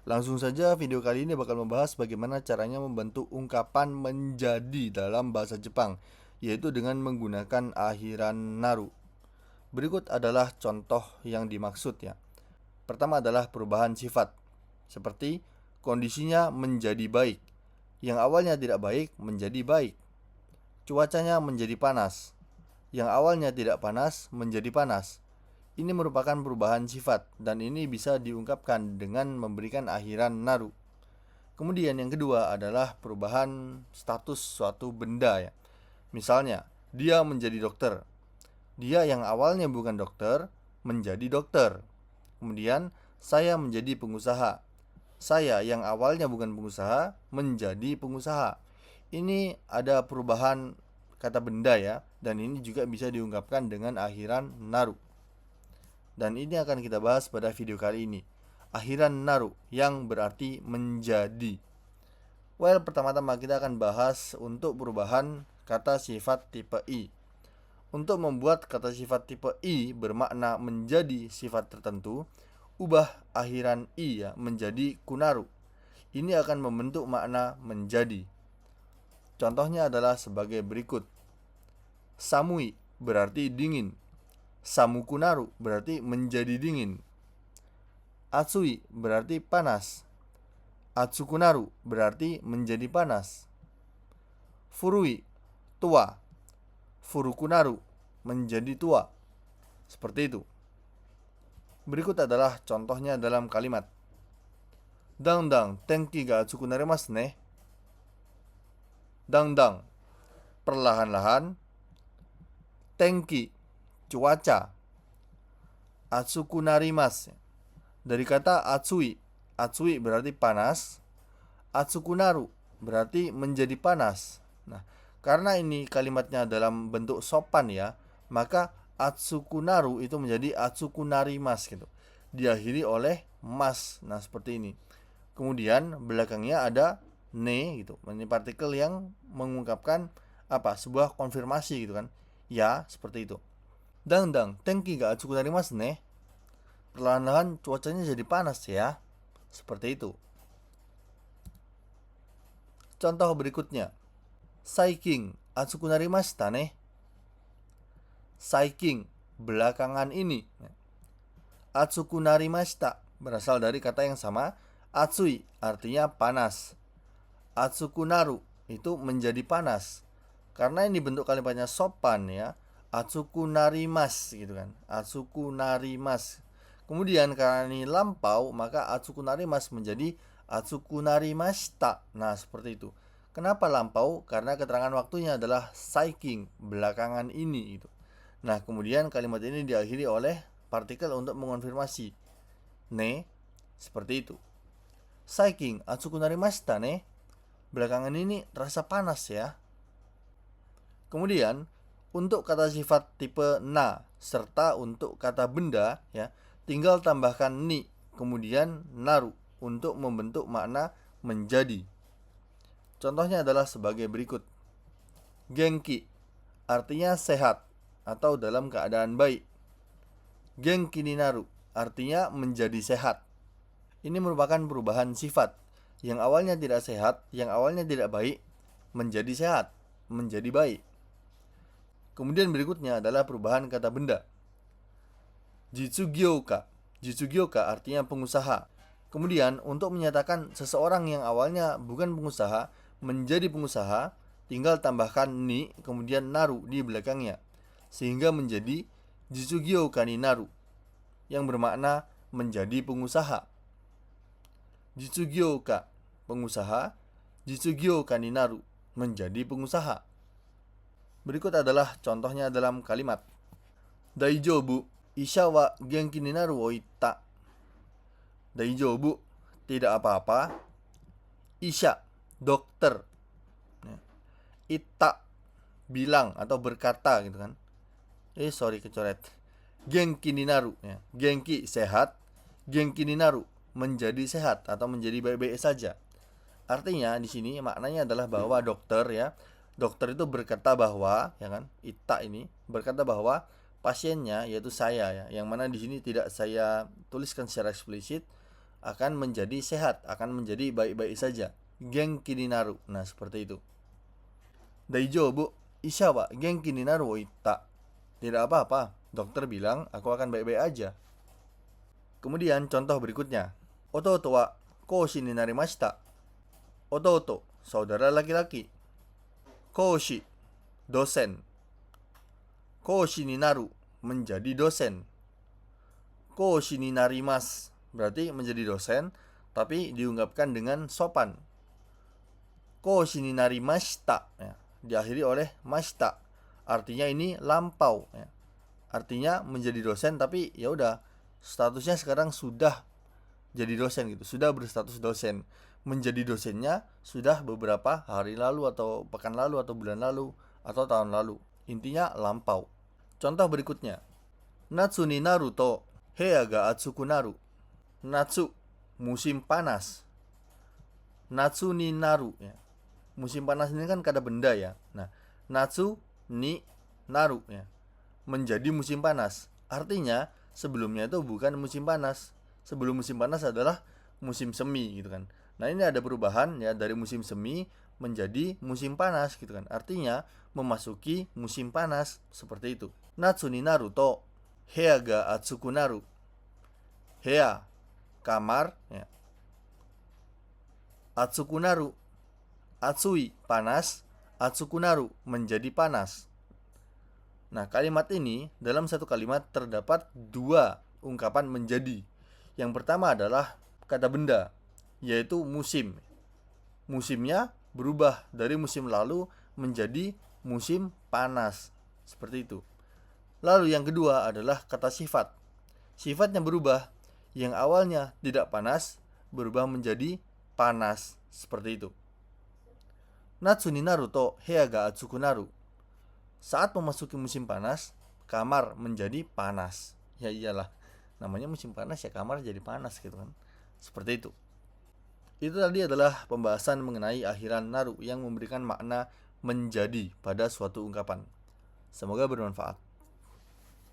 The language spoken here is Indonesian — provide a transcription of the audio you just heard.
Langsung saja video kali ini bakal membahas bagaimana caranya membentuk ungkapan menjadi dalam bahasa Jepang, yaitu dengan menggunakan akhiran naru. Berikut adalah contoh yang dimaksud ya. Pertama adalah perubahan sifat, seperti kondisinya menjadi baik. Yang awalnya tidak baik menjadi baik. Cuacanya menjadi panas. Yang awalnya tidak panas menjadi panas. Ini merupakan perubahan sifat dan ini bisa diungkapkan dengan memberikan akhiran naru. Kemudian yang kedua adalah perubahan status suatu benda ya. Misalnya, dia menjadi dokter. Dia yang awalnya bukan dokter menjadi dokter. Kemudian, saya menjadi pengusaha. Saya yang awalnya bukan pengusaha menjadi pengusaha. Ini ada perubahan kata benda ya, dan ini juga bisa diungkapkan dengan akhiran naru. Dan ini akan kita bahas pada video kali ini. Akhiran naru yang berarti menjadi. Well, pertama-tama kita akan bahas untuk perubahan kata sifat tipe I. Untuk membuat kata sifat tipe I bermakna menjadi sifat tertentu, ubah akhiran I ya menjadi kunaru. Ini akan membentuk makna menjadi. Contohnya adalah sebagai berikut. Samui berarti dingin. Samukunaru berarti menjadi dingin. Atsui berarti panas. Atsukunaru berarti menjadi panas. Furui tua. Furukunaru menjadi tua. Seperti itu. Berikut adalah contohnya dalam kalimat. Dangdang tenki ga atsuku naremasu ne. Dangdang perlahan-lahan. Tenki cuaca. Atsuku narimasu dari kata atsui. Atsui berarti panas. Atsukunaru berarti menjadi panas. Nah, karena ini kalimatnya dalam bentuk sopan ya, maka atsukunaru itu menjadi atsukunarimas gitu. Diakhiri oleh mas. Nah, seperti ini. Kemudian belakangnya ada ne gitu. Ini partikel yang mengungkapkan apa? Sebuah konfirmasi gitu kan. Ya, seperti itu. Dangdang tenki ga atsuku narimasu ne. Perlahan-lahan cuacanya jadi panas ya. Seperti itu. Contoh berikutnya. Saiking atsuku narimashita ne. Saiking belakangan ini. Atsuku narimashita berasal dari kata yang sama. Atsui artinya panas. Atsuku naru itu menjadi panas. Karena ini bentuk kalimatnya sopan ya. Atsuku narimas gitu kan. Atsuku narimas. Kemudian karena ini lampau, maka atsuku narimas menjadi atsuku narimashita. Nah, seperti itu. Kenapa lampau? Karena keterangan waktunya adalah saiking, belakangan ini gitu. Nah, kemudian kalimat ini diakhiri oleh partikel untuk mengonfirmasi. Ne, seperti itu. Saiking atsuku narimashita ne. Belakangan ini terasa panas ya. Kemudian untuk kata sifat tipe na serta untuk kata benda ya, tinggal tambahkan ni kemudian naru untuk membentuk makna menjadi. Contohnya adalah sebagai berikut. Genki artinya sehat atau dalam keadaan baik. Genki ni naru artinya menjadi sehat. Ini merupakan perubahan sifat. Yang awalnya tidak sehat, yang awalnya tidak baik, menjadi sehat, menjadi baik. Kemudian berikutnya adalah perubahan kata benda. Jitsugyoka. Jitsugyoka artinya pengusaha. Kemudian untuk menyatakan seseorang yang awalnya bukan pengusaha menjadi pengusaha, tinggal tambahkan ni kemudian naru di belakangnya. Sehingga menjadi jitsugyoka ni naru yang bermakna menjadi pengusaha. Jitsugyoka pengusaha, jitsugyoka ni naru menjadi pengusaha. Berikut adalah contohnya dalam kalimat. Daijoubu, isha wa genki ni naru o itta. Daijoubu, tidak apa-apa. Isha, dokter. Itta, bilang atau berkata gitu kan. Kecoret. Genki ni naru. Genki, sehat. Genki ni naru, menjadi sehat atau menjadi baik-baik saja. Artinya di sini maknanya adalah bahwa dokter ya, dokter itu berkata bahwa ya kan, Ita ini berkata bahwa pasiennya yaitu saya ya, yang mana di sini tidak saya tuliskan secara eksplisit akan menjadi sehat, akan menjadi baik-baik saja. Genki ni naru. Nah, seperti itu. Daijoubu, isha wa genki ni naru wo itta. Tidak apa-apa, dokter bilang aku akan baik-baik aja. Kemudian contoh berikutnya. Ototo wa koushi ni narimashita. Ototo, saudara laki-laki. Koushi, dosen. Koushi ni naru, menjadi dosen. Koushi ni narimasu, berarti menjadi dosen, tapi diungkapkan dengan sopan. Koushi ni narimashita, ya, diakhiri oleh mashita. Artinya ini lampau, ya. Artinya menjadi dosen, tapi ya udah statusnya sekarang sudah jadi dosen gitu, sudah berstatus dosen. Menjadi dosennya sudah beberapa hari lalu atau pekan lalu atau bulan lalu atau tahun lalu. Intinya lampau. Contoh berikutnya. Natsu ni naru to heya ga atsuku naru. Natsu, musim panas. Natsu ni naru, ya. Musim panas ini kan kata benda ya. Nah, natsu ni naru, ya, menjadi musim panas. Artinya sebelumnya itu bukan musim panas. Sebelum musim panas adalah musim semi gitu kan. Nah, ini ada perubahan ya dari musim semi menjadi musim panas gitu kan. Artinya memasuki musim panas seperti itu. Natsu ni naru to heya ga atsuku naru. Heya, kamar, ya. Atsuku naru, atsui, panas. Atsuku naru, menjadi panas. Nah, kalimat ini dalam satu kalimat terdapat dua ungkapan menjadi. Yang pertama adalah kata benda, yaitu musim. Musimnya berubah dari musim lalu menjadi musim panas. Seperti itu. Lalu yang kedua adalah kata sifat. Sifatnya berubah, yang awalnya tidak panas berubah menjadi panas. Seperti itu. Natsu ni naru to heya ga atsuku naru. Saat memasuki musim panas, kamar menjadi panas. Ya iyalah, namanya musim panas ya kamar jadi panas gitu kan. Seperti itu. Itu tadi adalah pembahasan mengenai akhiran naru yang memberikan makna menjadi pada suatu ungkapan. Semoga bermanfaat.